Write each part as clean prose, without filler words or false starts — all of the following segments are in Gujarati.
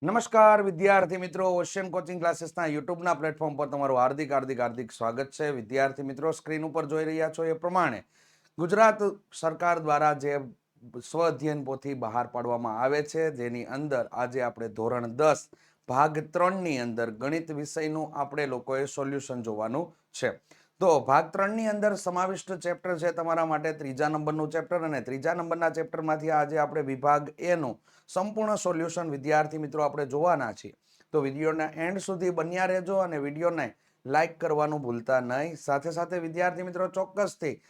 નમસ્કાર વિદ્યાર્થી મિત્રો, ઓશિયન કોચિંગ ક્લાસીસના યુટ્યુબના પ્લેટફોર્મ પર તમારું હાર્દિક સ્વાગત છે. વિદ્યાર્થી મિત્રો, સ્ક્રીન ઉપર જોઈ રહ્યા છો એ પ્રમાણે ગુજરાત સરકાર દ્વારા જે સ્વ અધ્યયન પોથી બહાર પાડવામાં આવે છે, જેની અંદર આજે આપણે ધોરણ 10 ભાગ 3ની અંદર ગણિત વિષયનું આપણે લોકોએ સોલ્યુશન જોવાનું છે. તો ભાગ 3ની અંદર સમાવિષ્ટ ચેપ્ટર છે તમારા માટે ત્રીજા નંબરનું ચેપ્ટર, અને ત્રીજા નંબરના ચેપ્ટરમાંથી આજે આપણે વિભાગ એ નું સંપૂર્ણ સોલ્યુશન વિદ્યાર્થી મિત્રો આપણે જોવાના છીએ. તો વિડીયોના એન્ડ સુધી બન્યા રહેજો અને વિડીયોને લાઈક કરવાનું ભૂલતા નહીં. સાથે સાથે વિદ્યાર્થી મિત્રો, ચોક્કસથી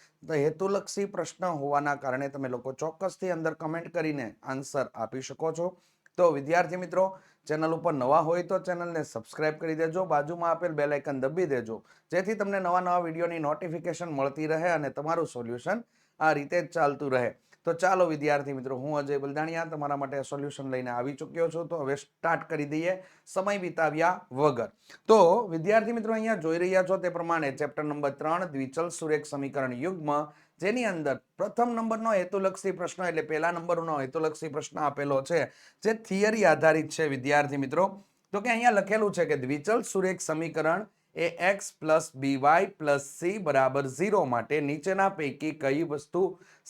હેતુલક્ષી પ્રશ્ન હોવાના કારણે તમે લોકો ચોક્કસથી અંદર કમેન્ટ કરીને આન્સર આપી શકો છો. તો વિદ્યાર્થી મિત્રો, ચેનલ ઉપર નવા હોય તો ચેનલને સબસ્ક્રાઇબ કરી દેજો, બાજુમાં આપેલ બેલ આઇકન દબી દેજો, જેથી તમને નવા વિડીયોની નોટિફિકેશન મળતી રહે અને તમારું સોલ્યુશન આ રીતે જ ચાલતું રહે. તો ચાલો વિદ્યાર્થી મિત્રો, હું અજય બલદાણિયા તમારા માટે સોલ્યુશન લઈને આવી ચૂક્યો છું. તો હવે સ્ટાર્ટ કરી દઈએ સમય વિતાવ્યા વગર. તો વિદ્યાર્થી મિત્રો, અહીંયા જોઈ રહ્યા છો તે પ્રમાણે ચેપ્ટર નંબર 3 દ્વિચલ સુરેખ સમીકરણ યુગ્મ, જેની અંદર પ્રથમ નંબરનો હેતુલક્ષી પ્રશ્ન એટલે પહેલા નંબરનો હેતુલક્ષી પ્રશ્ન આપેલો છે, જે થિયરી આધારિત છે વિદ્યાર્થી મિત્રો. તો કે અહીંયા લખેલું છે કે દ્વિચલ સુરેખ સમીકરણ એ x plus by plus c બરાબર 0 માટે નીચેના પૈકી કઈ વસ્તુ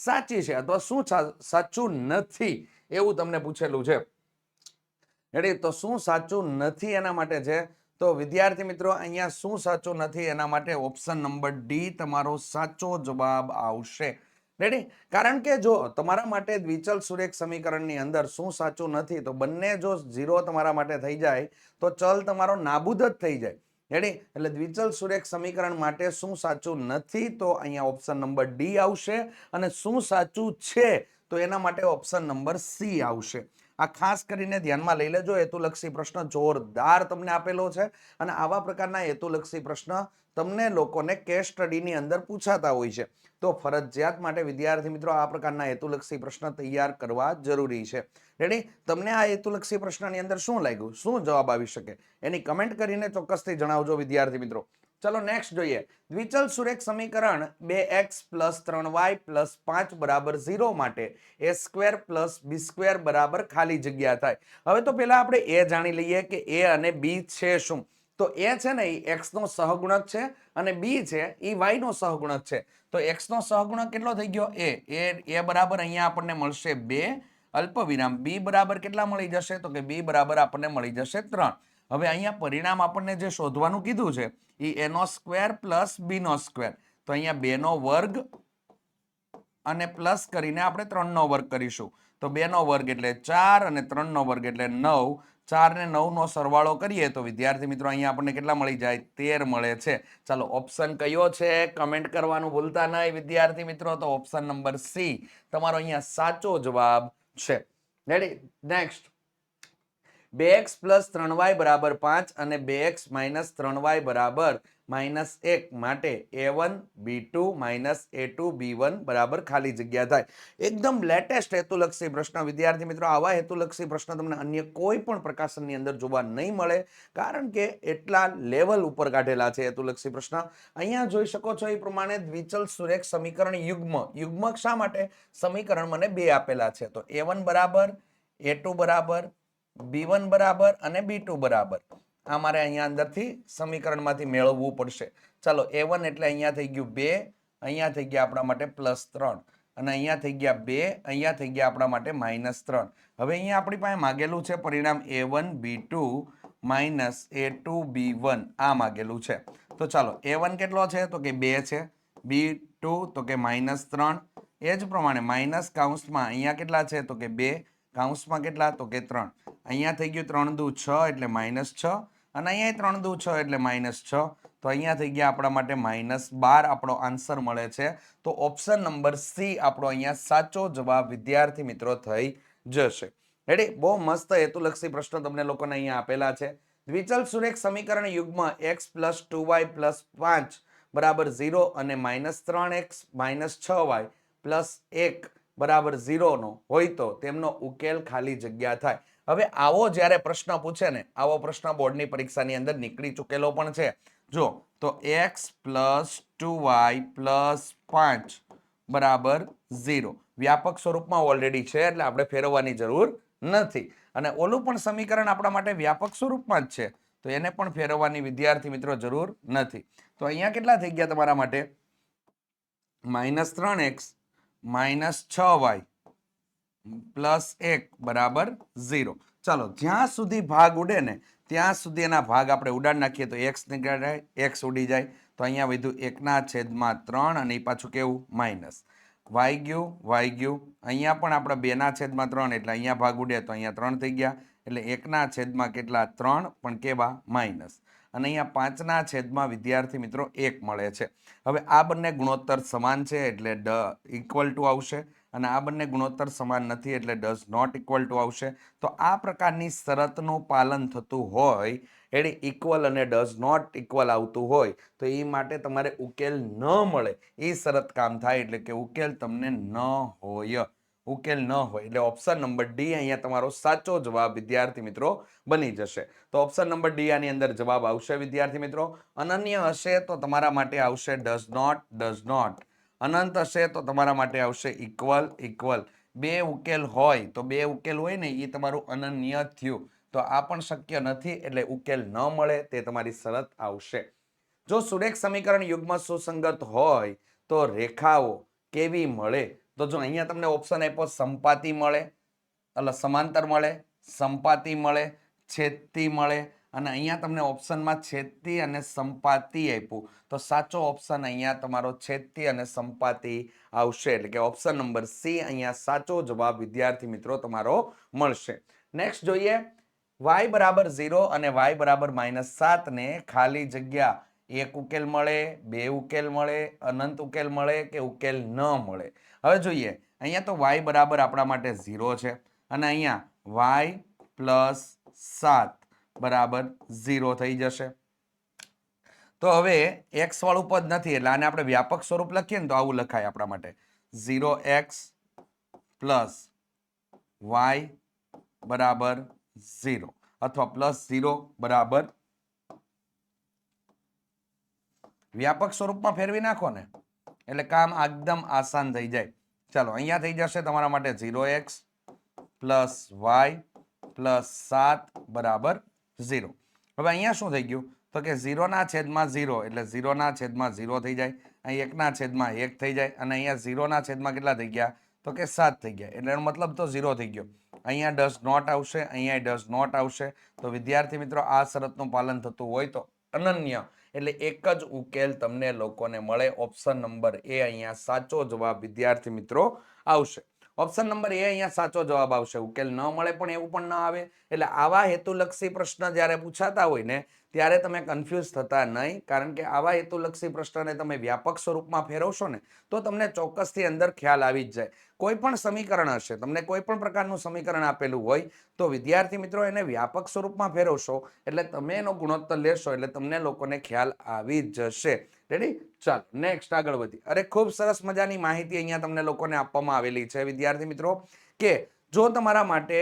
સાચી છે અથવા શું સાચું નથી એવું તમને પૂછેલું છે. રેડી? તો શું સાચું નથી એના માટે છે. તો વિદ્યાર્થી મિત્રો, અહીંયા શું સાચું નથી એના માટે ઓપ્શન નંબર ડી તમારો સાચો જવાબ આવશે. રેડી? કારણ કે જો તમારા માટે દ્વિચલ સુરેખ સમીકરણની અંદર શું સાચું નથી, તો બંને જો 0 તમારા માટે થઈ જાય તો ચલ તમારો નાબૂદ જ થઈ જાય. રેડી? એટલે દ્વિચલ સુરેખ સમીકરણ માટે શું સાચું નથી, તો અહીંયા ઓપ્શન નંબર ડી આવશે, અને શું સાચું છે તો એના માટે ઓપ્શન નંબર સી આવશે. આ ખાસ કરીને ધ્યાનમાં લઈ લેજો. હેતુલક્ષી પ્રશ્ન જોરદાર તમને આપેલો છે, અને આવા પ્રકારના હેતુલક્ષી પ્રશ્ન તમને લોકોને કેસ સ્ટડીની અંદર પૂછાતા હોય છે. તો ફરજિયાત માટે વિદ્યાર્થી મિત્રો આ પ્રકારના હેતુલક્ષી પ્રશ્ન તૈયાર કરવા જરૂરી છે. રેડી? તમને આ હેતુલક્ષી પ્રશ્નની અંદર શું લાગ્યું, શું જવાબ આવી શકે, એની કમેન્ટ કરીને ચોક્કસથી જણાવજો વિદ્યાર્થી મિત્રો. ચલો નેક્સ્ટ જોઈએ. દ્વિચલ સુરેખ સમીકરણ 2x પ્લસ 3y પ્લસ 5 બરાબર 0 માટે a square plus b square બરાબર ખાલી જગ્યા થાય. હવે તો પહેલા આપણે એ જાણી લઈએ કે a અને b છે શું. તો a છે ને એ x નો સહગુણક છે, અને b છે એ y નો સહગુણક છે. તો x નો સહગુણક કેટલો થઈ ગયો? a બરાબર અહીંયા આપણને મળશે 2 અલ્પ વિરામ, b બરાબર કેટલા મળી જશે? તો કે b બરાબર આપણને મળી જશે 3. હવે અહીંયા પરિણામ આપણને જે શોધવાનું કીધું છે એ a નો સ્ક્વેર પ્લસ b નો સ્ક્વેર. તો અહીંયા 2 નો વર્ગ અને પ્લસ કરીને આપણે 3 નો વર્ગ કરીશું. તો 2 નો વર્ગ એટલે 4 અને 3 નો વર્ગ એટલે 9. 4 ને 9 નો સરવાળો કરીએ તો વિદ્યાર્થી મિત્રો અહીંયા આપણને કેટલા મળી જાય? 13 મળે છે. ચાલો ઓપ્શન કયો છે કમેન્ટ કરવાનું ભૂલતા નહીં વિદ્યાર્થી મિત્રો. તો ઓપ્શન નંબર સી તમારો અહીંયા સાચો જવાબ છે. Ready? Next. 2x plus 3y બરાબર 5 અને 2x માઇનસ 3y બરાબર -1 માટે a1 b2 minus a2 b1 બરાબર ખાલી જગ્યા થાય. એકદમ લેટેસ્ટ હેતુલક્ષી પ્રશ્ન વિદ્યાર્થી મિત્રો. આવા હેતુલક્ષી પ્રશ્ન તમને અન્ય કોઈ પણ પ્રકાશનની અંદર જોવા નહીં મળે, કારણ કે એટલા લેવલ ઉપર કાઢેલા છે હેતુલક્ષી પ્રશ્ન. અહીંયા જોઈ શકો છો એ પ્રમાણે દ્વિચલ સુરેખ સમીકરણ યુગ્મ શા માટે? સમીકરણ મને બે આપેલા છે. તો a1 બરાબર, a2 બરાબર, b1 બરાબર અને b2 બરાબર. આ મારે અહીંયા અંદરથી સમીકરણમાંથી મેળવવું પડશે. ચાલો a1 એટલે અહીંયા થઈ ગયું 2, અહીંયા થઈ ગયા આપણા માટે +3, અને અહીંયા થઈ ગયા 2, અહીંયા થઈ ગયા આપણા માટે -3. હવે અહીંયા આપણી પાસે માગેલું છે પરિણામ a1 b2 minus a2 b1 આ માગેલું છે. તો ચાલો a1 કેટલો છે? તો કે 2 છે. b2 તો કે -3. એ જ પ્રમાણે માઇનસ કૌંસમાં અહીંયા કેટલા છે? તો કે 2, કૌંસમાં કેટલા? તો કે 3. અહીંયા થઈ ગયું 3 દુ 6 એટલે -6, અને અહીંયા 3 દુ 6 એટલે -6. તો અહીંયા થઈ ગયા આપણા માટે -12 આપણો આન્સર મળે છે. તો ઓપ્શન નંબર સી આપણો અહીંયા સાચો જવાબ વિદ્યાર્થી મિત્રો થઈ જશે. રેડી? બહુ મસ્ત હેતુલક્ષી પ્રશ્ન તમને લોકોને અહીંયા આપેલા છે. દ્વિચલ સુરેખ સમીકરણ યુગ્મ x પ્લસ 2y પ્લસ 5 બરાબર 0 અને -3x માઇનસ 6y પ્લસ 1 બરાબર 0 નો હોય તો તેમનો ઉકેલ ખાલી જગ્યા થાય. હવે આવો જ્યારે પ્રશ્ન પૂછે ને, આવો પ્રશ્ન બોર્ડની પરીક્ષાની અંદર નીકળી ચૂકેલો પણ છે. જો તો x પ્લસ 2y પ્લસ 5 બરાબર 0 વ્યાપક સ્વરૂપમાં ઓલરેડી છે, એટલે આપણે ફેરવવાની જરૂર નથી. અને ઓલું પણ સમીકરણ આપણા માટે વ્યાપક સ્વરૂપમાં જ છે, તો એને પણ ફેરવવાની વિદ્યાર્થી મિત્રો જરૂર નથી. તો અહીંયા કેટલા થઈ ગયા તમારા માટે? -3x -6y +1 બરાબર 0. ચાલો, જ્યાં સુધી ભાગ ઉડે ને ત્યાં સુધી એના ભાગ આપણે ઉડાડી નાખીએ તો x નીકળી જાય, x ઉડી જાય, તો અહીંયા વધ્યું 1/3 અને એ પાછું કેવું માઇનસ. y ગયું, અહીંયા પણ આપણે 2/3 એટલે અહીંયા ભાગ ઉડે તો અહીંયા 3 થઈ ગયા, એટલે 1/3 કેટલા 3 પણ કેવા માઇનસ. અને અહીંયા 5/, વિદ્યાર્થી મિત્રો 1 મળે છે. હવે આ બંને ગુણોત્તર સમાન છે એટલે ઇક્વલ ટુ આવશે, અને આ બંને ગુણોત્તર સમાન નથી એટલે ડઝ નોટ ઇક્વલ ટુ આવશે. તો આ પ્રકારની શરતનું પાલન થતું હોય એટલે ઇક્વલ અને ડઝ નોટ ઇક્વલ આવતું હોય તો એ માટે તમારે ઉકેલ ન મળે એ શરત કામ થાય, એટલે કે ઉકેલ તમને ન હોય. ઉકેલ ન હોય એટલે ઓપ્શન નંબર ડી અહીંયા તમારો સાચો જવાબ વિદ્યાર્થી મિત્રો બની જશે. તો ઓપ્શન નંબર ડી આની અંદર જવાબ આવશે વિદ્યાર્થી મિત્રો. અનન્ય હશે તો તમારા માટે આવશે ડઝ નોટ. અનંત હશે તો તમારા માટે આવશે ઇક્વલ. બે ઉકેલ હોય તો બે ઉકેલ હોય ને એ તમારું અનન્ય થયું, તો આ પણ શક્ય નથી એટલે ઉકેલ ન મળે તે તમારી શરત આવશે. જો સુરેખ સમીકરણ યુગ્મ સુસંગત હોય તો રેખાઓ કેવી મળે? તો જો અહીંયા તમને ઓપ્શન આપ્યો સંપાતી મળે, એટલે સમાંતર મળે, સંપાતી મળે, છેદતી મળે, અને અહીંયા તમને ઓપ્શનમાં છેદતી અને સંપાતી આપ્યું, તો સાચો ઓપ્શન અહીંયા તમારો છેદતી અને સંપાતી આવશે, એટલે કે ઓપ્શન નંબર સી અહીંયા સાચો જવાબ વિદ્યાર્થી મિત્રો તમારો મળશે. નેક્સ્ટ જોઈએ, y બરાબર 0 અને y બરાબર -7 ને ખાલી જગ્યા એક ઉકેલ મળે, બે ઉકેલ મળે, અનંત ઉકેલ મળે કે ઉકેલ ન મળે. હવે જોઈએ, અહીંયા તો y બરાબર આપણા માટે 0 છે અને અહીંયા y + 7 બરાબર 0 થઈ જશે. તો હવે x વાળું પદ નથી એટલે આને આપણે વ્યાપક સ્વરૂપ લખીએ ને તો આવું લખાય આપણા માટે 0x + y બરાબર 0 અથવા +0 બરાબર વ્યાપક સ્વરૂપમાં ફેરવી નાખો ને એટલે કામ એકદમ આસાન થઈ જાય. ચાલો, અહીંયા થઈ જશે તમારા માટે 0x + y + 7 બરાબર 0. હવે અહીંયા શું થઈ ગયું? તો કે 0/0 એટલે 0/0 થઈ જાય, અહીં 1/1 થઈ જાય, અને અહીંયા 0/, કેટલા થઈ ગયા? તો કે 7 થઈ ગયા, એટલે એનો મતલબ તો 0 થઈ ગયો. અહીંયા ડઝ નોટ આવશે, અહીંયા ડઝ નોટ આવશે. તો વિદ્યાર્થી મિત્રો આ શરતનું પાલન થતું હોય તો અનન્ય એટલે એક જ ઉકેલ તમને લોકોને મળે. ઓપ્શન નંબર એ અહીંયા સાચો જવાબ વિદ્યાર્થી મિત્રો આવશે. ઓપ્શન નંબર એ અહીંયા સાચો જવાબ આવશે. ઉકેલ ન મળે પણ એવું પણ ન આવે. એટલે આવા હેતુલક્ષી પ્રશ્ન જ્યારે પૂછાતા હોય ને ત્યારે તમે કન્ફ્યુઝ થતા નહીં, કારણ કે આવા હેતુલક્ષી પ્રશ્નને તમે વ્યાપક સ્વરૂપમાં ફેરવશો ને તો તમને ચોક્કસથી અંદર ખ્યાલ આવી જ જાય. કોઈ પણ સમીકરણ હશે, તમને કોઈ પણ પ્રકારનું સમીકરણ આપેલું હોય તો વિદ્યાર્થી મિત્રો એને વ્યાપક સ્વરૂપમાં ફેરવશો એટલે તમે એનો ગુણોત્તર લેશો એટલે તમને લોકોને ખ્યાલ આવી જ જશે. રેડી? ચાલો નેક્સ્ટ આગળ વધી. અરે ખૂબ સરસ મજાની માહિતી અહીંયા તમને લોકોને આપવામાં આવેલી છે વિદ્યાર્થી મિત્રો, કે જો તમારા માટે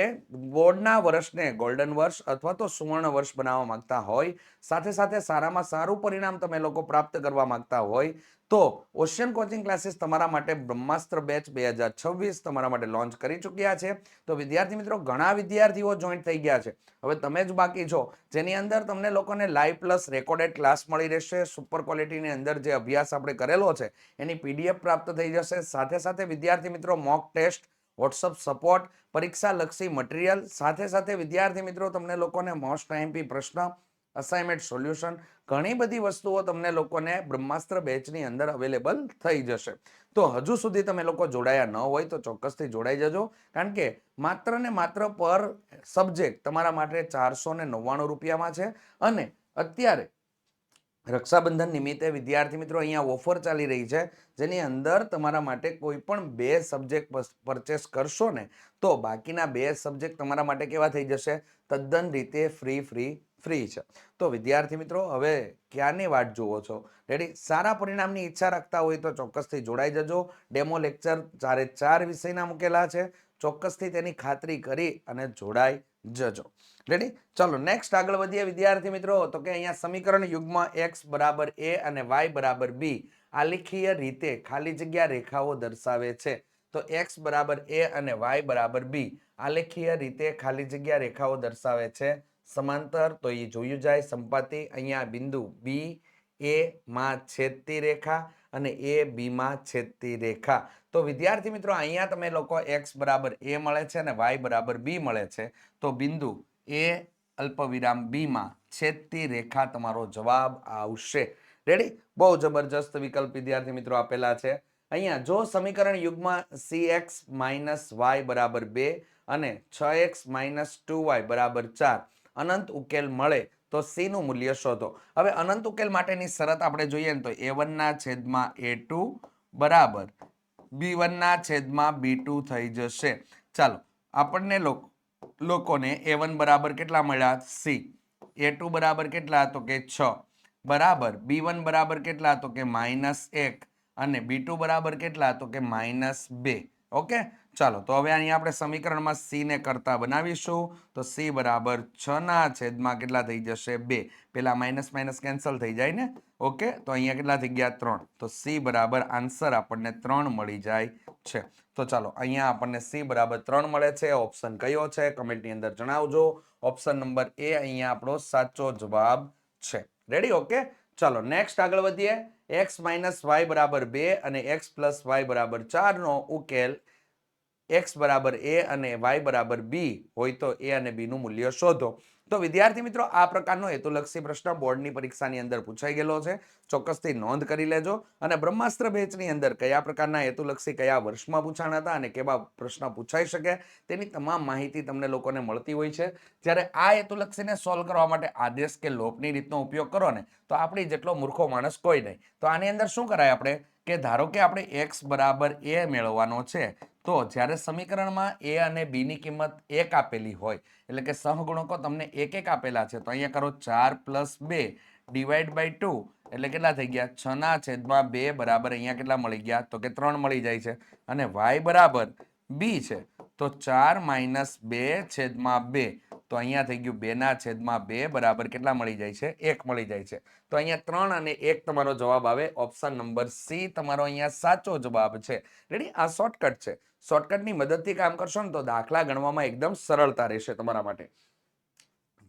બોર્ડના વર્ષને ગોલ્ડન વર્ષ અથવા તો સુવર્ણ વર્ષ બનાવવા માંગતા હોય, સાથે સાથે સારામાં સારું પરિણામ તમે લોકો પ્રાપ્ત કરવા માંગતા હોય તો ઓશિયન કોચિંગ ક્લાસીસ તમારા માટે બ્રહ્માસ્ત્ર બેચ 2026 તમારા માટે લોન્ચ કરી ચૂક્યા છે. તો વિદ્યાર્થી મિત્રો ઘણા વિદ્યાર્થીઓ જોઈન્ટ થઈ ગયા છે, હવે તમે જ બાકી છો, જેની અંદર તમને લોકોને લાઈવ પ્લસ રેકોર્ડેડ ક્લાસ મળી રહેશે. સુપર ક્વોલિટીની અંદર જે અભ્યાસ આપણે કરેલો છે એની PDF પ્રાપ્ત થઈ જશે. સાથે સાથે વિદ્યાર્થી મિત્રો મોક ટેસ્ટ, વોટ્સઅપ સપોર્ટ, પરીક્ષા લક્ષી મટીરિયલ, સાથે સાથે વિદ્યાર્થી મિત્રો તમને લોકોને મોસ્ટ આઈએમપી પ્રશ્ન, અસાઇનમેન્ટ સોલ્યુશન, ઘણી બધી વસ્તુઓ તમને લોકોને બ્રહ્માસ્ત્ર બેચની અંદર અવેલેબલ થઈ જશે. તો હજુ સુધી તમે લોકો જોડાયા ન હોય તો ચોક્કસથી જોડાઈ જજો, કારણ કે માત્ર ને માત્ર પર સબ્જેક્ટ તમારા માટે 499 રૂપિયામાં છે. અને અત્યારે રક્ષાબંધન નિમિત્તે વિદ્યાર્થી મિત્રો અહીંયા ઓફર ચાલી રહી છે, જેની અંદર તમારા માટે કોઈ પણ 2 સબ્જેક્ટ પરચેસ કરશો ને તો બાકીના 2 સબ્જેક્ટ તમારા માટે કેવા થઈ જશે? તદ્દન રીતે ફ્રી છે. તો વિદ્યાર્થી મિત્રો હવે ક્યારની વાટ જુઓ છો? રેડી? સારા પરિણામની ઈચ્છા રાખતા હોય તો ચોક્કસથી જોડાઈ જજો. ડેમો લેક્ચર 4 વિષયના મૂકેલા છે, ચોક્કસથી તેની ખાતરી કરી અને જોડાઈ જજો. રેડી? ચલો નેક્સ્ટ આગળ વધીએ વિદ્યાર્થી મિત્રો. તો કે અહીંયા સમીકરણ યુગ્મ x બરાબર a અને y બરાબર b આલેખીય રીતે ખાલી જગ્યા રેખાઓ દર્શાવે છે. તો x બરાબર a અને y બરાબર b આલેખીય રીતે ખાલી જગ્યા રેખાઓ દર્શાવે છે સમાંતર, તો એ જોયું જાય સંપાતી. અહીંયા બિંદુ b a માં છેદતી રેખા અને a b માં છેદતી રેખા. તો વિદ્યાર્થી મિત્રો અહીંયા તમે લોકો x બરાબર a મળે છે અને y બરાબર b મળે છે, તો બિંદુ a અલ્પવિરામ b માં છેદતી રેખા તમારો જવાબ આવશે. રેડી? બહુ જબરજસ્ત વિકલ્પ વિદ્યાર્થી મિત્રો આપેલા છે. અહીંયા જો સમીકરણ યુગ્મ cx y બરાબર 2 અને 6x 2y બરાબર 4 અનંત ઉકેલ મળે તો c નું મૂલ્ય શોધો. હવે અનંત ઉકેલ માટેની શરત આપણે જોઈએ ને તો a1 ના છેદમાં a2 બરાબર b1 ના છેદમાં b2 થઈ જશે. ચાલો આપણને લોકોને a1 બરાબર કેટલા મળ્યા? c. a2 બરાબર કેટલા? તો કે 6 બરાબર. b1 બરાબર કેટલા? તો કે -1 અને b2 બરાબર કેટલા? તો કે -2. ઓકે, ચાલો તો હવે અહીંયા આપણે સમીકરણમાં c ને કરતા બનાવીશું. તો c બરાબર 6 ના છેદમાં કેટલા થઈ જશે? 2. પેલા માઇનસ માઇનસ કેન્સલ થઈ જાય ને. ઓકે, તો અહીંયા કેટલા થઈ ગયા? 3. તો c બરાબર આન્સર આપણને 3 મળી જાય છે. તો ચાલો અહીંયા આપણને c બરાબર 3 મળે છે. ઓપ્શન કયો છે કમેન્ટની અંદર જણાવજો. ઓપ્શન નંબર a અહીંયા આપણો સાચો જવાબ છે. રેડી? ઓકે, ચાલો નેક્સ્ટ આગળ વધીએ. x y બરાબર 2 અને x y બરાબર 4 નો ઉકેલ x બરાબર a અને y બરાબર b હોય તો a અને b નું મૂલ્ય શોધો. તો વિદ્યાર્થી મિત્રો આ પ્રકારનો હેતુલક્ષી પ્રશ્ન બોર્ડની પરીક્ષાની અંદર પૂછાઈ ગયેલો છે. ચોક્કસથી નોંધ કરી લેજો. અને બ્રહ્માસ્ત્ર બેચની અંદર કયા પ્રકારના હેતુલક્ષી કયા વર્ષમાં પૂછાણા હતા અને કેવા પ્રશ્ન પૂછાઈ શકે તેની તમામ માહિતી તમને લોકોને મળતી હોય છે. જ્યારે આ હેતુલક્ષીને સોલ્વ કરવા માટે આદેશ કે લોપની રીતનો ઉપયોગ કરો ને તો આપણી જેટલો મૂર્ખો માણસ કોઈ નહીં. તો આની અંદર શું કરાય આપણે કે ધારો કે આપણે x બરાબર a મેળવવાનો છે, તો જ્યારે સમીકરણમાં a અને b ની કિંમત 1 આપેલી હોય એટલે કે સહગુણકો તમને 1 આપેલા છે, તો અહીંયા કરો 4 + 2 ડિવાઈડ બાય 2 એટલે કેટલા થઈ ગયા? 6 ના છેદમાં 2 બરાબર અહીંયા કેટલા મળી ગયા? તો કે 3 મળી જાય છે. અને y બરાબર b છે, તો 4 - 2 છેદમાં 2 તો અહીંયા થઈ ગયું 2 ના છેદમાં 2 બરાબર કેટલા મળી જાય છે? 1 મળી જાય છે. તો અહીંયા 3 અને 1 તમારો જવાબ આવે. ઓપ્શન નંબર c તમારો અહીંયા સાચો જવાબ છે. રેડી? આ શોર્ટકટ છે. શોર્ટકટની મદદથી કામ કરશો ને તો દાખલા ગણવામાં એકદમ સરળતા રહેશે તમારા માટે.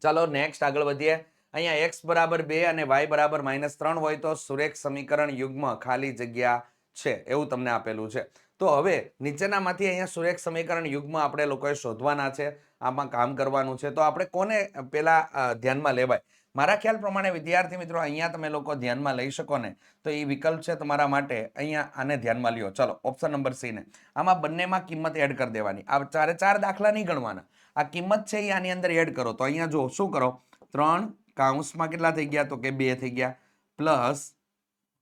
ચાલો નેક્સ્ટ આગળ વધીએ. અહીંયા x બરાબર 2 અને y બરાબર -3 હોય તો સુરેખ સમીકરણ યુગ્મ ખાલી જગ્યા છે એવું તમને આપેલું છે. તો હવે નીચેનામાંથી અહીંયા સુરેખ સમીકરણ યુગ્મ આપણે લોકોએ શોધવાના છે. આમાં કામ કરવાનું છે. તો આપણે કોને પેલા ધ્યાનમાં લેવાય? મારા ખ્યાલ પ્રમાણે વિદ્યાર્થી મિત્રો અહીંયા તમે લોકો ધ્યાનમાં લઈ શકો ને તો એ વિકલ્પ છે તમારા માટે. અહીંયા આને ધ્યાનમાં લ્યો. ચાલો ઓપ્શન નંબર c ને. આમાં બંનેમાં કિંમત એડ કરી દેવાની. આ ચારે ચાર દાખલા નહીં ગણવાના. આ કિંમત છે એ આની અંદર એડ કરો. તો અહીંયા જો શું કરો? 3 કૌંસમાં કેટલા થઈ ગયા? તો કે 2 થઈ ગયા, પ્લસ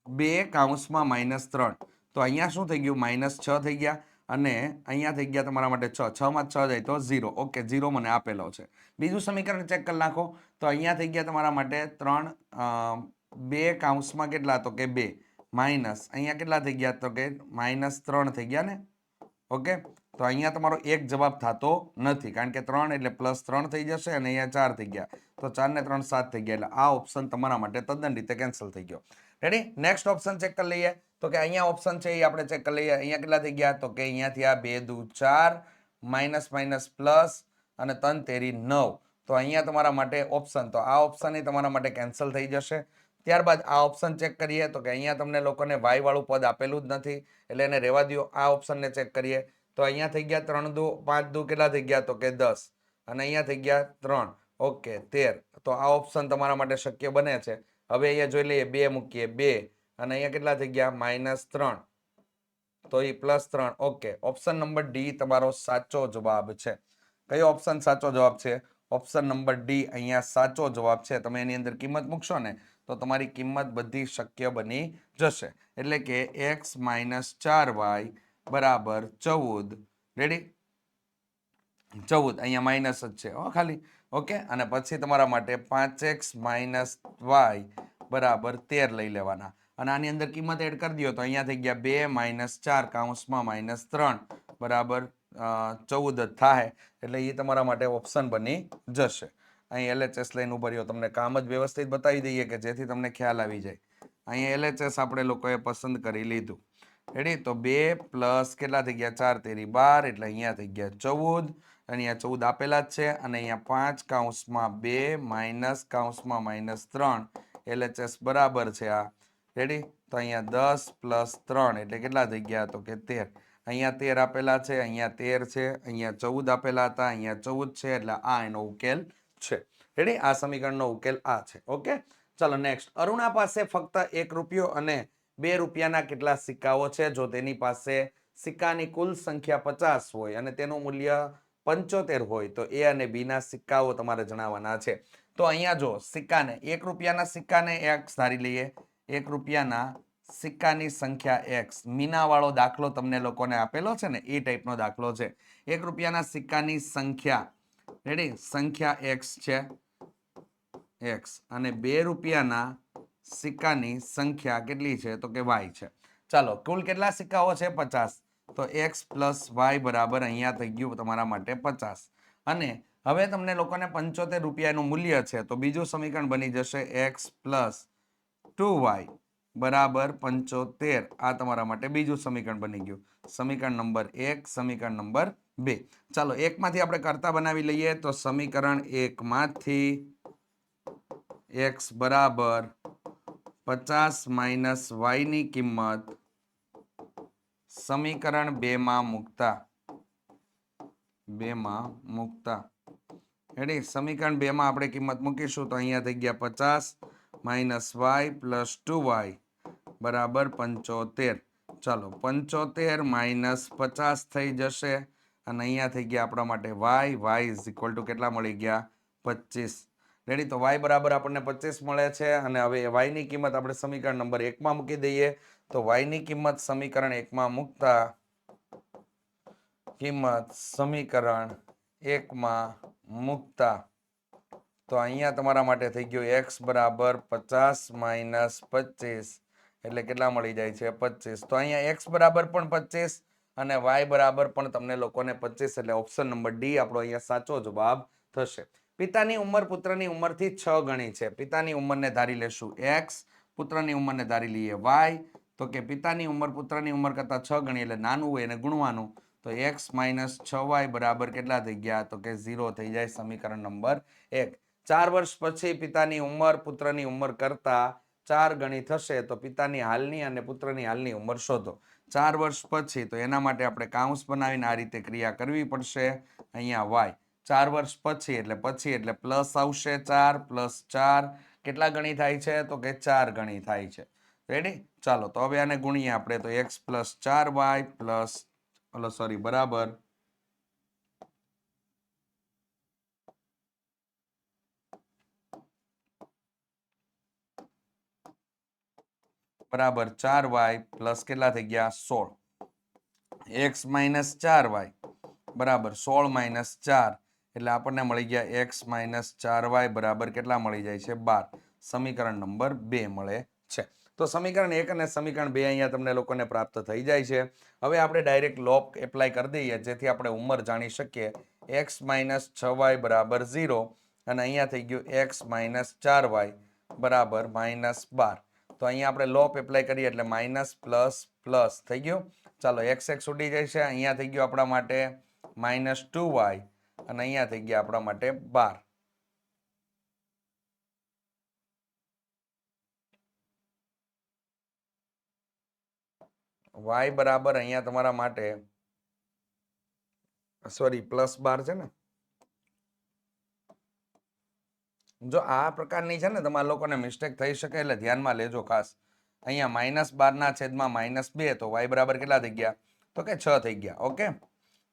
2 કૌંસમાં -3 તો અહીંયા શું થઈ ગયું? -6 થઈ ગયા. અને અહીંયા થઈ ગયા તમારા માટે 6. 6 માં 6 જાય તો 0. ઓકે, 0 મને આપેલો છે. બીજું સમીકરણ ચેક કરી નાખો. તો અહીંયા થઈ ગયા તમારા માટે 3 2 કૌંસમાં કેટલા? તો કે 2 માઇનસ અહીંયા કેટલા થઈ ગયા? તો કે -3 થઈ ગયા ને. ઓકે, તો અહીંયા તમારો એક જવાબ થતો નથી કારણ કે 3 એટલે +3 થઈ જશે અને અહીંયા 4 થઈ ગયા. તો 4 ને 3 7 થઈ ગયા. એટલે આ ઓપ્શન તમારા માટે તદ્દન રીતે કેન્સલ થઈ ગયો. રેડી? નેક્સ્ટ ઓપ્શન ચેક કરી લઈએ. તો કે અહીંયા ઓપ્શન છે એ આપણે ચેક કરી લઈએ. અહીંયા કેટલા થઈ ગયા? તો કે અહીંયાથી આ 2 દુ 4 માઇનસ માઇનસ પ્લસ અને 3 તેરી 9. તો અહીંયા તમારા માટે ઓપ્શન, તો આ ઓપ્શન એ તમારા માટે કેન્સલ થઈ જશે. ત્યારબાદ આ ઓપ્શન ચેક કરીએ તો કે અહીંયા તમને લોકોને y વાળું પદ આપેલું જ નથી એટલે એને રહેવા દો. આ ઓપ્શનને ચેક કરીએ તો અહીંયા થઈ ગયા 3 દુ 5 દુ કેટલા થઈ ગયા? તો કે 10 અને અહીંયા થઈ ગયા 3. ઓકે, 13. તો આ ઓપ્શન તમારા માટે શક્ય બને છે. હવે અહીંયા જોઈ લઈએ 2 મૂકીએ 2 અને અહીંયા કેટલા થઈ ગયા? -3 તો એ +3. ઓકે, ઓપ્શન નંબર ડી તમારો સાચો જવાબ છે. કયો ઓપ્શન સાચો જવાબ છે? ઓપ્શન નંબર ડી અહીંયા સાચો જવાબ છે. તમે એની અંદર કિંમત મૂકશો ને તો તમારી કિંમત બધી શક્ય બની જશે. એટલે કે x - 4y બરાબર 14. રેડી? 14 અહીંયા માઇનસ જ છે ખાલી. ઓકે, અને પછી તમારા માટે 5x - y બરાબર 13 લઈ લેવાના અને આની અંદર કિંમત એડ કરી દો તો અહીંયા થઈ ગયા 2 - 4 કૌંસમાં -3 બરાબર 14 જ થાય. એટલે એ તમારા માટે ઓપ્શન બની જશે. અહીં LHS લઈને ઉભા રહ્યો. તમને કામ જ વ્યવસ્થિત બતાવી દઈએ કે જેથી તમને ખ્યાલ આવી જાય. અહીંયા LHS આપણે લોકોએ પસંદ કરી લીધું. રેડી? તો 2 પ્લસ કેટલા થઈ ગયા? 4 તેરી 12, એટલે અહીંયા થઈ ગયા 14. અહીંયા 14 આપેલા જ છે અને અહીંયા 5 કૌંસમાં 2 માઇનસ કૌંસમાં -3 LHS બરાબર છે આ. રેડી? તો અહીંયા 10 પ્લસ 3 એટલે કેટલા થઈ ગયા? તો કે 13. અહીંયા 13 આપેલા છે, અહીંયા 13 છે, અહીંયા 14 આપેલા હતા, અહીંયા 14 છે, એટલે આ એનો ઉકેલ છે. રેડી? આ સમીકરણનો ઉકેલ આ છે. ઓકે, ચાલો નેક્સ્ટ. અરુણા પાસે ફક્ત 1 રૂપિયો અને 2 રૂપિયાના કેટલા સિક્કાઓ છે? જો તેની પાસે સિક્કાની કુલ સંખ્યા 50 હોય અને તેનું મૂલ્ય 75 હોય તો એ અને બી ના સિક્કાઓ તમારે જણાવવાના છે. તો અહીંયા જો સિક્કાને 1 રૂપિયાના સિક્કાને x ધારી લઈએ. 1 રૂપિયાના સિક્કાની સંખ્યા x, મીનાવાળો દાખલો તમને લોકોને આપેલો છે ને એ ટાઈપનો દાખલો છે. 1 રૂપિયાના સિક્કાની સંખ્યા, રેડી, સંખ્યા x છે, x, અને 2 રૂપિયાના સિક્કાની સંખ્યા કેટલી છે? તો કે y છે. ચાલો, કુલ કેટલા સિક્કાઓ છે? 50. તો x પ્લસ y બરાબર અહીંયા થઈ ગયું તમારા માટે 50. અને હવે તમને લોકોને 75 રૂપિયાનું મૂલ્ય છે તો બીજું સમીકરણ બની જશે x પ્લસ 2y બરાબર 75. આ તમારા માટે બીજું સમીકરણ બની ગયું. સમીકરણ નંબર 1, સમીકરણ નંબર 2. ચાલો, એકમાંથી આપણે કરતા બનાવી લઈએ. તો સમીકરણ 1 માંથી x બરાબર 50 માઇનસ y ની કિંમત સમીકરણ 2 માં મૂકતા રેડી? સમીકરણ 2 માં આપણે કિંમત મૂકીશું તો અહીંયા થઈ ગયા 50 માઇનસ y પ્લસ 2y બરાબર 75. ચાલો, 75 માઇનસ 50 થઈ જશે અને અહીંયા થઈ ગયા આપણા માટે y ઇઝ ઇક્વલ ટુ કેટલા મળી ગયા? 25. રેડી? તો y બરાબર આપણને 25 મળે છે અને હવે y ની કિંમત આપણે સમીકરણ નંબર 1 માં મૂકી દઈએ. તો y ની કિંમત સમીકરણ 1 માં મૂકતા તો અહીંયા તમારા માટે થઈ ગયું x બરાબર 50 માઇનસ 25 એટલે કેટલા મળી જાય છે? 25. તો અહીંયા x બરાબર પણ 25 અને y બરાબર પણ તમને લોકોને 25, એટલે ઓપ્શન નંબર ડી આપણો અહીંયા સાચો જવાબ થશે. પિતાની ઉંમર પુત્રની ઉંમરથી 6 ગણી છે. પિતાની ઉંમરને ધારી લેશું x, પુત્રની ઉંમરને ધારી લઈએ y. તો કે પિતાની ઉંમર પુત્રની ઉંમર કરતા 6 ગણી એટલે નાનું હોય એને ગુણવાનું. તો x માઇનસ 6y બરાબર કેટલા થઈ ગયા? તો કે 0 થઈ જાય. સમીકરણ નંબર 1. 4 વર્ષ પછી પિતાની ઉંમર પુત્રની ઉંમર કરતા 4 ગણી થશે તો પિતાની હાલની અને પુત્રની હાલની ઉંમર શોધો. 4 વર્ષ પછી, તો એના માટે આપણે કાઉન્સ બનાવીને આ રીતે ક્રિયા કરવી પડશે. અહીંયા y 4 વર્ષ પછી એટલે પ્લસ આવશે 4 પ્લસ 4 કેટલા ગણી થાય છે? તો કે 4 ગણી થાય છે. રેડી? ચાલો, તો હવે આને ગુણીએ આપણે. તો x પ્લસ 4y પ્લસ બરાબર બરાબર 4y પ્લસ કેટલા થઈ ગયા? 16. x માઇનસ 4y બરાબર 16 માઇનસ 4 એટલે આપણને મળી ગયા x માઇનસ 4y બરાબર કેટલા મળી જાય છે? 12. સમીકરણ નંબર 2 મળે છે. તો સમીકરણ 1 અને સમીકરણ 2 અહીંયા તમને લોકોને પ્રાપ્ત થઈ જાય છે. હવે આપણે ડાયરેક્ટ લોપ એપ્લાય કરી દઈએ જેથી આપણે ઉંમર જાણી શકીએ. x માઇનસ 6y બરાબર 0 અને અહીંયા થઈ ગયું x માઇનસ 4y બરાબર -12. તો અહીંયા આપણે લોપ એપ્લાય કરીએ એટલે માઇનસ પ્લસ પ્લસ થઈ ગયું. ચાલો, x ઉડી જાય છે. અહીંયા થઈ ગયું આપણા માટે -2y અને અહીંયા થઈ ગયા આપણા માટે 12. y બરાબર અહીંયા તમારા માટે +12 છે ને. જો આ પ્રકારની છે ને તમારા લોકોને મિસ્ટેક થઈ શકે એટલે ધ્યાનમાં લેજો ખાસ. અહીંયા -12 ના છેદમાં -2 તો y બરાબર કેટલા થઈ ગયા? તો કે 6 થઈ ગયા. ઓકે,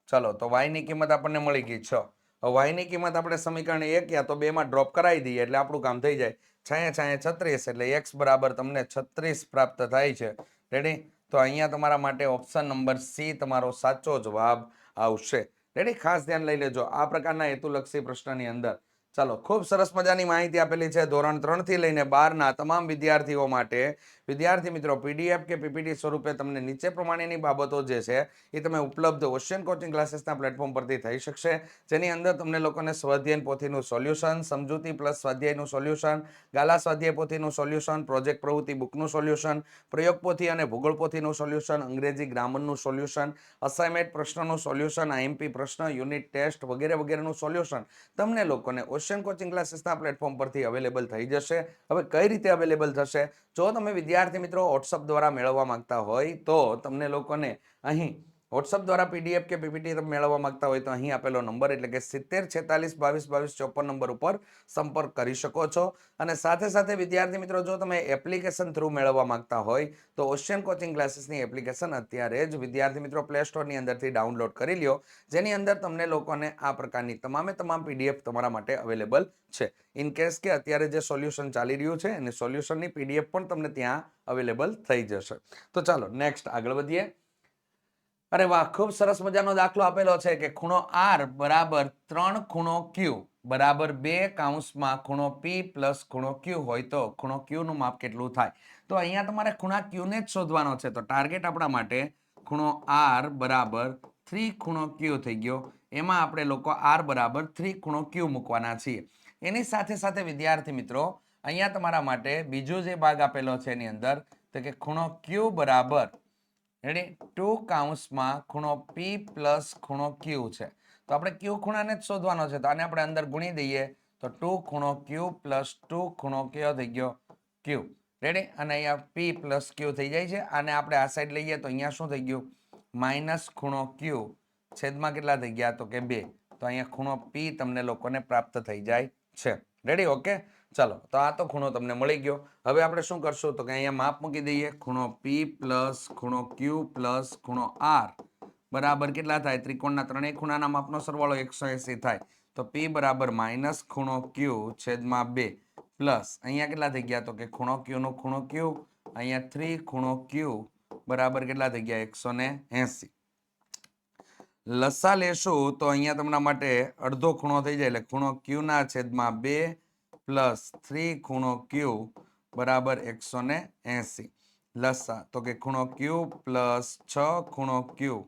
ચલો, તો y ની કિંમત આપણને મળી ગઈ 6. હવે y ની કિંમત આપણે સમીકરણ 1 યા તો 2 માં ડ્રોપ કરાવી દઈએ એટલે આપણું કામ થઈ જાય. 36 એટલે x બરાબર તમને 36 પ્રાપ્ત થાય છે. રેડી? તો અહીંયા તમારા માટે ઓપ્શન નંબર સી તમારો સાચો જવાબ આવશે. રેડી? ખાસ ધ્યાન લઈ લેજો. આ પ્રકારના હેતુલક્ષી પ્રશ્નની અંદર ચાલો, ખૂબ સરસ મજાની માહિતી આપેલી છે ધોરણ 3 થી લઈને 12 ના તમામ વિદ્યાર્થીઓ માટે. વિદ્યાર્થી મિત્રો, પીડીએફ કે પીપીટી સ્વરૂપે તમને નીચે પ્રમાણેની બાબતો જે છે એ તમે ઉપલબ્ધ ઓશિયન કોચિંગ ક્લાસીસના પ્લેટફોર્મ પરથી થઈ શકશે, જેની અંદર તમને લોકોને સ્વાધ્યાય પોથીનું સોલ્યુશન, સમજૂતી પ્લસ સ્વાધ્યાયનું સોલ્યુશન, ગાલા સ્વાધ્યાય પોથીનું સોલ્યુશન, પ્રોજેક્ટ પ્રવૃત્તિ બુકનું સોલ્યુશન, પ્રયોગ પોથી અને ભૂગોળ પોથીનું સોલ્યુશન, અંગ્રેજી ગ્રામરનું સોલ્યુશન, અસાઇનમેન્ટ પ્રશ્નનું સોલ્યુશન, આઈએમપી પ્રશ્ન, યુનિટ ટેસ્ટ વગેરે વગેરેનું સોલ્યુશન તમને લોકોને ઓશિયન કોચિંગ ક્લાસીસના પ્લેટફોર્મ પરથી અવેલેબલ થઈ જશે. હવે કઈ રીતે અવેલેબલ થશે? જો તમે વિદ્યાર્થી મિત્રો વોટ્સઅપ દ્વારા મેળવવા માંગતા હોય તો તમને લોકોને અહીં વોટ્સઅપ દ્વારા પીડીએફ કે પીપીટી તમે મેળવવા માંગતા હોય તો અહીં આપેલો નંબર એટલે કે 7046222254 નંબર ઉપર સંપર્ક કરી શકો છો. અને સાથે સાથે વિદ્યાર્થી મિત્રો, જો તમે એપ્લિકેશન થ્રુ મેળવવા માંગતા હોય તો ઓશિયન કોચિંગ ક્લાસીસની એપ્લિકેશન અત્યારે જ વિદ્યાર્થી મિત્રો પ્લે સ્ટોરની અંદરથી ડાઉનલોડ કરી લ્યો, જેની અંદર તમને લોકોને આ પ્રકારની તમામ પીડીએફ તમારા માટે અવેલેબલ છે. ઇન કેસ કે અત્યારે જે સોલ્યુશન ચાલી રહ્યું છે અને સોલ્યુશનની પીડીએફ પણ તમને ત્યાં અવેલેબલ થઈ જશે. તો ચાલો નેક્સ્ટ આગળ વધીએ. અરે વાહ, ખૂબ સરસ મજાનો દાખલો આપેલો છે કે ખૂણો R બરાબર 3 ખૂણો Q બરાબર 2 કૌંસમાં ખૂણો P પ્લસ ખૂણો Q હોય તો ખૂણો Q નું માપ કેટલું થાય? તો અહીંયા તમારે ખૂણા Q ને જ શોધવાનો છે. તો ટાર્ગેટ આપણા માટે ખૂણો R બરાબર 3 ખૂણો Q થઈ ગયો. એમાં આપણે લોકો R બરાબર 3 ખૂણો Q મૂકવાના છીએ. એની સાથે સાથે વિદ્યાર્થી મિત્રો, અહીંયા તમારા માટે બીજો જે ભાગ આપેલો છે એની અંદર તો કે ખૂણો Q બરાબર 2 કૌંસમાં ખૂણો P પ્લસ ખૂણો Q છે. તો આપણે Q ખૂણાને જ શોધવાનો છે. તો આને આપણે અંદર ગુણી દઈએ તો 2 ખૂણો Q પ્લસ 2 ખૂણો કયો થઈ ગયો? Q. રેડી? અને અહીંયા P પ્લસ Q થઈ જાય છે. આને આપણે આ સાઈડ લઈએ તો અહીંયા શું થઈ ગયું? માઇનસ ખૂણો Q છેદમાં કેટલા થઈ ગયા? તો કે 2. તો અહીંયા ખૂણો P તમને લોકોને પ્રાપ્ત થઈ જાય છે. રેડી? ઓકે, ચાલો, તો આ તો ખૂણો તમને મળી ગયો. હવે આપણે શું કરશું તો કે અહીંયા માપ મૂકી દઈએ. ખૂણો P પ્લસ ખૂણો Q પ્લસ ખૂણો R બરાબર કેટલા થાય? ત્રિકોણના ત્રણેય ખૂણાના માપનો સરવાળો 180 થાય. તો P બરાબર માઇનસ ખૂણો Q છેદમાં 2 પ્લસ અહીંયા કેટલા થઈ ગયા? તો કે ખૂણો Q નો ખૂણો Q, અહીંયા 3 ખૂણો Q બરાબર કેટલા થઈ ગયા? 180. લસા લેશું તો અહીંયા તમારા માટે અડધો ખૂણો થઈ જાય એટલે ખૂણો Q ના છેદમાં 2 પ્લસ 3 ખૂણો Q બરાબર 180. લસા તો કે ખૂણો Q પ્લસ 6 ખૂણો Q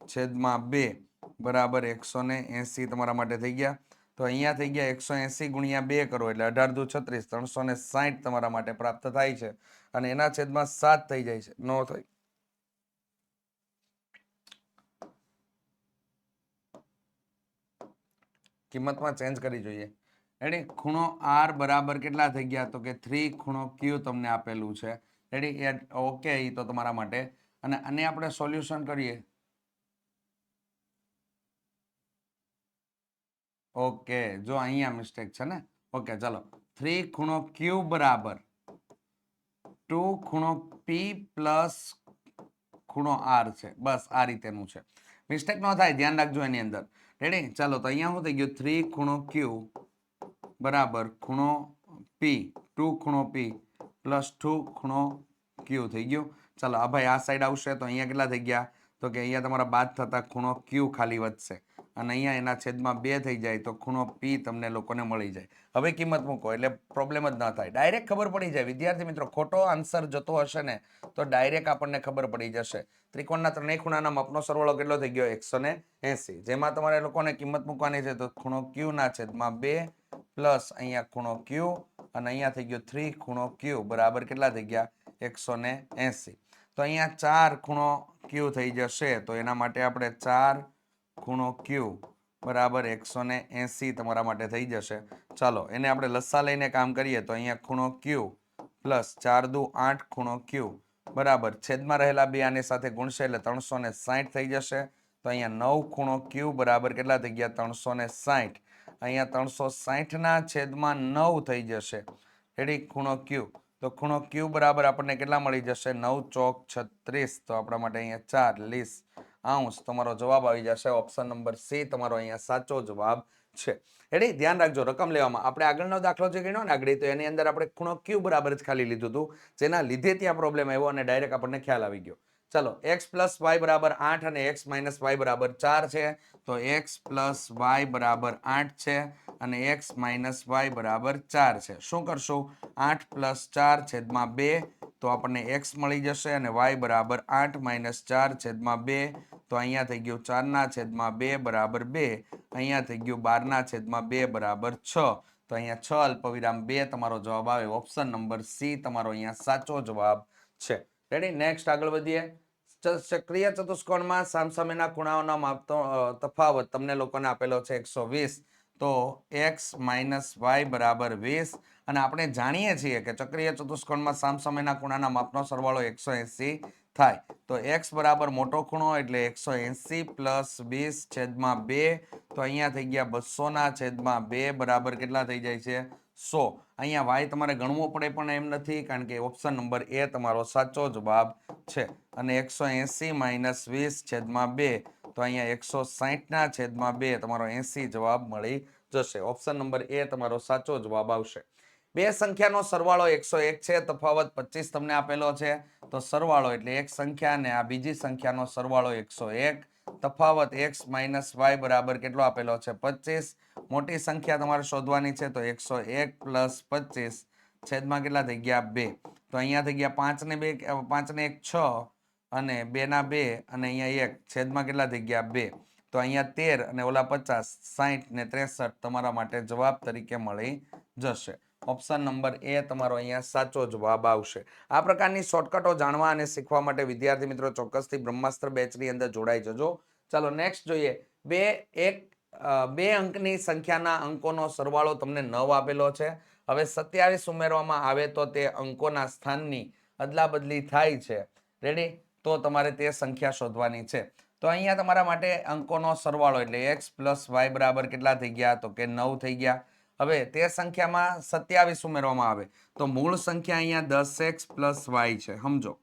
છેદમાં 2 બરાબર 180 તમારા માટે થઈ ગયા. તો અહીંયા થઈ ગયા 180 ગુણ્યા 2 કરો એટલે 18 દુ 36, 360 તમારા માટે પ્રાપ્ત થાય છે. અને એના છેદમાં 7 થઈ જાય છે. નો થાય. કિંમતમાં ચેન્જ કરી જોઈએ. રેડી? ખૂણો R બરાબર કેટલા થઈ ગયા? તો કે 3 ખૂણો Q તમને આપેલું છે. રેડી? ઓકે, એ તો તમારા માટે. અને આને આપણે સોલ્યુશન કરીએ. ઓકે, જો અહીંયા મિસ્ટેક છે ને. ઓકે, ચાલો. 3 ખૂણો Q બરાબર 2 ખૂણો P પ્લસ ખૂણો R છે. બસ આ રીતેનું છે. મિસ્ટેક ન થાય, ધ્યાન રાખજો એની અંદર. રેડી? ચાલો, તો અહીંયા શું થઈ ગયું? 3 ખૂણો Q બરાબર ખૂણો P, 2 ખૂણો P પ્લસ 2 ખૂણો Q થઈ ગયું. ચાલો, આ ભાઈ આ સાઈડ આવશે તો અહીંયા કેટલા થઈ ગયા? તો કે અહીંયા તમારા બાદ થતા ખૂણો Q ખાલી વધશે અને અહીંયા એના છેદમાં 2 થઈ જાય તો ખૂણો P તમને લોકોને મળી જાય. હવે કિંમત મૂકો એટલે પ્રોબ્લેમ જ ના થાય, ડાયરેક્ટ ખબર પડી જાય. વિદ્યાર્થી મિત્રો, ખોટો આન્સર જતો હશે ને તો ડાયરેક્ટ આપણને ખબર પડી જશે. ત્રિકોણના ત્રણેય ખૂણાના માપનો સરવાળો કેટલો થઈ ગયો? 180. જેમાં તમારે લોકોને કિંમત મૂકવાની છે તો ખૂણો Q ના છેદમાં 2 પ્લસ અહીંયા ખૂણો Q અને અહીંયા થઈ ગયો 3 ખૂણો Q બરાબર કેટલા થઈ ગયા? 180. તો અહીંયા 4 ખૂણો Q થઈ જશે. તો એના માટે આપણે 4 ખૂણો Q બરાબર 180 તમારા માટે થઈ જશે. ચાલો, એને આપણે લસા લઈને કામ કરીએ તો અહીંયા ખૂણો Q પ્લસ 4 દુ 8 ખૂણો Q બરાબર છેદમાં રહેલા 2 આની સાથે ગુણશે એટલે 360 થઈ જશે. તો અહીંયા 9 ખૂણો Q બરાબર કેટલા થઈ ગયા? 360. અહીંયા 360 ના છેદમાં 9 થઈ જશે. રેડી? ખૂણો Q. તો ખૂણો Q બરાબર આપણને કેટલા મળી જશે? 9 ચોક 36. તો આપણા માટે અહીંયા 40° તમારો જવાબ આવી જશે. ઓપ્શન નંબર C તમારો અહીંયા સાચો જવાબ છે. રેડી? ધ્યાન રાખજો રકમ લેવામાં. આપણે આગળનો દાખલો જે ગણ્યો ને આગળ, તો એની અંદર આપણે ખૂણો Q બરાબર જ ખાલી લીધું હતું, જેના લીધે ત્યાં પ્રોબ્લેમ આવ્યો અને ડાયરેક્ટ આપણને ખ્યાલ આવી ગયો. ચલો x પ્લસ વાય બરાબર 8 અને x માઇનસ વાય બરાબર 4 છે, તો x પ્લસ વાય બરાબર 8 છે અને x માઇનસ વાય બરાબર 4 છે. શું કરશું? 8 પ્લસ 4 છેદમાં 2, તો આપણને x મળી જશે અને y બરાબર 8 માઇનસ 4 છેદમાં 2, તો અહીંયા થઈ ગયું 4 ના છેદમાં 2 બરાબર 2, અહીંયા થઈ ગયું 12 ના છેદમાં 2 બરાબર 6, તો અહીંયા 6 અલ્પવિરામ 2 તમારો જવાબ આવે. ઓપ્શન નંબર સી તમારો અહીંયા સાચો જવાબ છે. રેડી, નેક્સ્ટ આગળ વધીએ. સક્રિય ચતુષ્કોણમાં સામસામેના ખૂણાઓના માપનો તફાવત તમને લોકોને આપેલો છે 120, તો x માઇનસ વાય બરાબર 20, અને આપણે જાણીએ છીએ કે ચક્રીય ચતુષ્કોણમાં સામસામેના ખૂણાના માપનો સરવાળો 180 થાય. તો x બરાબર મોટો ખૂણો એટલે 180 પ્લસ 20 છેદમાં 2, તો અહીંયા થઈ ગયા 200 ના છેદમાં 2 બરાબર કેટલા થઈ જાય છે? 100. અહીંયા y તમારે ગણવો પડે પણ એમ નથી, કારણ કે ઓપ્શન નંબર એ તમારો સાચો જવાબ છે. અને 180 માઇનસ 20 છેદમાં 2, તો અહીંયા 160 ના છેદમાં 2 તમારો 80 જવાબ મળી જશે. ઓપ્શન નંબર એ તમારો સાચો જવાબ આવશે. બે સંખ્યાનો સરવાળો 101 છે, તફાવત 25 તમને આપેલો છે, તો સરવાળો એટલે એક સંખ્યા અને આ બીજી સંખ્યાનો સરવાળો 101, તફાવત x માઇનસ વાય બરાબર કેટલો આપેલો છે? 25. મોટી સંખ્યા તમારે શોધવાની છે, તો 101 પ્લસ 25 છેદમાં કેટલા થઈ ગયા? 2, તો અહીંયા થઈ ગયા 5 ને 2, 5 ને 1 6, અને 2 ના 2, અને અહીંયા 1 છેદમાં કેટલા થઈ ગયા? 2, તો અહીંયા 13 અને ઓલા 50, 60 ને 63 તમારા માટે જવાબ તરીકે મળી જશે. ઓપ્શન નંબર એ તમારો અહીંયા સાચો જવાબ આવશે. આ પ્રકારની શોર્ટકટો જાણવા અને શીખવા માટે વિદ્યાર્થી મિત્રો ચોક્કસથી બ્રહ્માસ્ત્ર બેચની અંદર જોડાઈ જજો. ચાલો નેક્સ્ટ જોઈએ. બે અંકની સંખ્યાના અંકોનો સરવાળો તમને 9 આપેલો છે. હવે 27 ઉમેરવામાં આવે તો તે અંકોના સ્થાનની અદલા બદલી થાય છે. રેડી, તો તમારે તે સંખ્યા શોધવાની છે. તો અહીંયા તમારા માટે અંકોનો સરવાળો એટલે x પ્લસ વાય બરાબર કેટલા થઈ ગયા? તો કે 9 થઈ ગયા. હવે તે સંખ્યામાં 27 ઉમેરવામાં આવે તો મૂળ સંખ્યા અહીંયા 10x પ્લસ વાય છે, સમજો.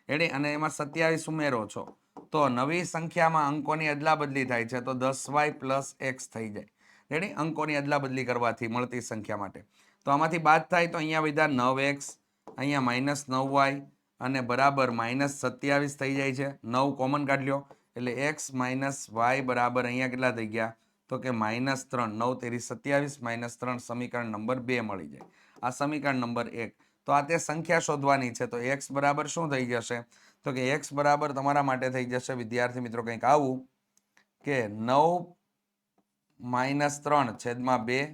રેડી, અને એમાં 27 ઉમેરો છો તો નવી સંખ્યામાં અંકોની અદલા બદલી થાય છે, તો 10y પ્લસ x થઈ જાય. રેડી, અંકોની અદલા બદલી કરવાથી મળતી સંખ્યા માટે. તો આમાંથી બાદ થાય તો અહીંયા વધ્યા 9x, અહીંયા માઇનસ 9y અને બરાબર માઇનસ 27 થઈ જાય છે. 9 કોમન કાઢ્યો એટલે x માઇનસ વાય બરાબર અહીંયા કેટલા થઈ ગયા? તો કે -3. 9 તેરી 27 -3 સમીકરણ નંબર 2 મળી જાય. આ સમીકરણ નંબર 1. તો આ તે સંખ્યા શોધવાની છે, તો x બરાબર શું થઈ જશે? તો કે x બરાબર તમારા માટે થઈ જશે વિદ્યાર્થી મિત્રો કંઈક આવું કે 9 -3 છેદમાં 2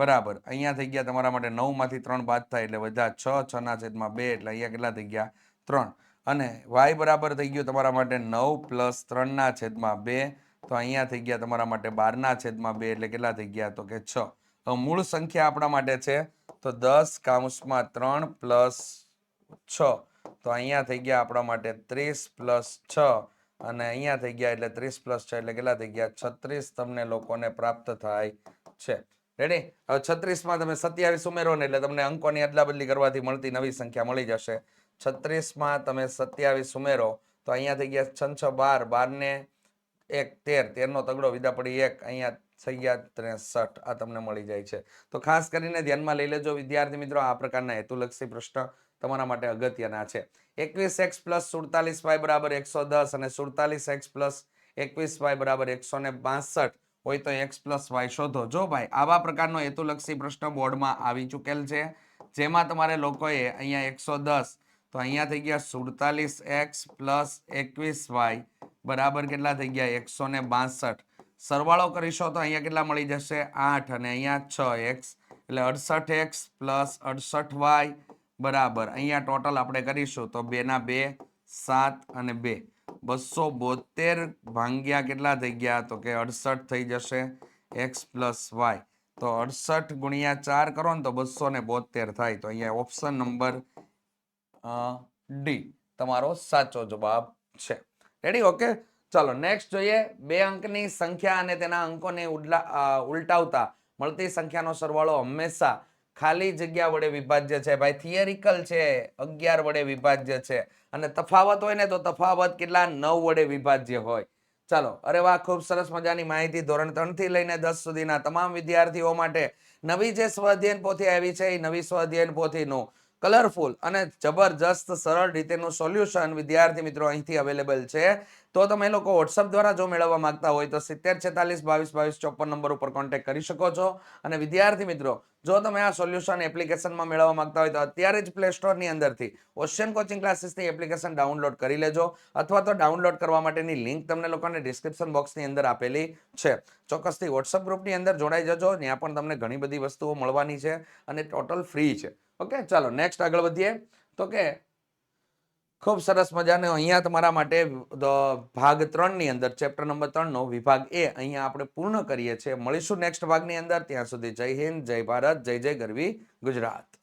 બરાબર અહીંયા થઈ ગયા તમારા માટે 9 માંથી 3 બાદ થાય એટલે વધ્યા 6, 6 ના છેદમાં 2 એટલે અહીંયા કેટલા થઈ ગયા? 3. અને y બરાબર થઈ ગયું તમારા માટે 9 પ્લસ 3 ના છેદમાં 2, તો અહીંયા થઈ ગયા તમારા માટે 12 ના છેદમાં 2 એટલે કેટલા થઈ ગયા? તો કે 6. હવે મૂળ સંખ્યા આપણા માટે છે તો 10 કૌંસમાં 3 પ્લસ 6, તો અહીંયા થઈ ગયા આપણા માટે 30 પ્લસ 6, અને અહીંયા થઈ ગયા એટલે 30 પ્લસ 6 એટલે કેટલા થઈ ગયા? 36 તમને લોકોને પ્રાપ્ત થાય છે. રેડી, હવે 36 માં તમે 27 ઉમેરો ને એટલે તમને અંકોની અદલા બદલી કરવાથી મળતી નવી સંખ્યા મળી જશે. 36 માં તમે 27 ઉમેરો તો અહીંયા થઈ ગયા 6 6 12, 12 ને 1 13, 13 નો તગડો વિદા પડી 1, અહીંયા થઈ ગયા 63. આ તમને મળી જાય છે. તો ખાસ કરીને ધ્યાનમાં લઈ લેજો વિદ્યાર્થી મિત્રો, આ પ્રકારના હેતુલક્ષી પ્રશ્ન તમારા માટે અગત્યના છે. 21x પ્લસ 47y બરાબર 110 અને 47x પ્લસ 21y બરાબર 162 હોય તો x પ્લસ y શોધો. જો ભાઈ આવા પ્રકારનો હેતુલક્ષી પ્રશ્ન બોર્ડમાં આવી ચૂકેલ છે, જેમાં તમારે લોકોએ અહીંયા 110, તો અહીંયા થઈ ગયા 47x પ્લસ 21y બરાબર કેટલા થઈ ગયા? 162. સરવાળો કરીશો તો અહીંયા કેટલા મળી જશે? 8 અને અહીંયા 6x એટલે 68x પ્લસ 68y બરાબર અહીંયા ટોટલ આપણે કરીશું તો 2 ના 2, 7 અને 2, 272 ભાગ્યા કેટલા થઈ ગયા? તો કે 68 થઈ જશે x પ્લસ y. તો 68 ગુણ્યા 4 કરો ને તો 272 થાય. તો અહીંયા ઓપ્શન નંબર ડી તમારો સાચો જવાબ છે. Ready, okay. ચાલો નેક્સ્ટ જોઈએ. બે અંકની સંખ્યા અને તેના અંકોને ઉલટાવતા મળતી સંખ્યાનો સરવાળો હંમેશા ખાલી જગ્યા વડે વિભાજ્ય છે. ભાઈ થિયરિકલ છે, 11 વડે વિભાજ્ય છે, અને તફાવત હોય ને તો તફાવત કેટલા? 9 વડે વિભાજ્ય હોય. ચાલો, અરે વાહ, ખૂબ સરસ મજાની માહિતી. ધોરણ 3 થી લઈને 10 સુધીના તમામ વિદ્યાર્થીઓ માટે નવી જે સ્વ અધ્યયન પોથી આવી છે એ નવી સ્વ અધ્યયન પોથીનું કલરફુલ અને જબરજસ્ત સરળ રીતેનું સોલ્યુશન વિદ્યાર્થી મિત્રો અહીંથી અવેલેબલ છે. તો તમે લોકો વોટ્સઅપ દ્વારા જો મેળવવા માંગતા હોય તો 7046222254 નંબર ઉપર કોન્ટેક્ટ કરી શકો છો. અને વિદ્યાર્થી મિત્રો જો તમે આ સોલ્યુશન એપ્લિકેશનમાં મેળવવા માંગતા હોય તો અત્યારે જ પ્લે સ્ટોરની અંદરથી ઓશિયન કોચિંગ ક્લાસીસની એપ્લિકેશન ડાઉનલોડ કરી લેજો, અથવા તો ડાઉનલોડ કરવા માટેની લિંક તમને લોકોને ડિસ્ક્રિપ્શન બોક્સની અંદર આપેલી છે. ચોક્કસથી વોટ્સઅપ ગ્રુપની અંદર જોડાઈ જજો, ત્યાં પણ તમને ઘણી બધી વસ્તુઓ મળવાની છે અને ટોટલ ફ્રી છે. ઓકે, ચાલો નેક્સ્ટ આગળ વધીએ. તો કે ખૂબ સરસ મજાનો અહીંયા તમારા માટે ભાગ 3 ની અંદર ચેપ્ટર નંબર 3 નો વિભાગ એ અહીંયા આપણે પૂર્ણ કરીએ છીએ. મળીશું નેક્સ્ટ ભાગની અંદર. ત્યાં સુધી જય હિન્દ, જય ભારત, જય જય ગરવી ગુજરાત.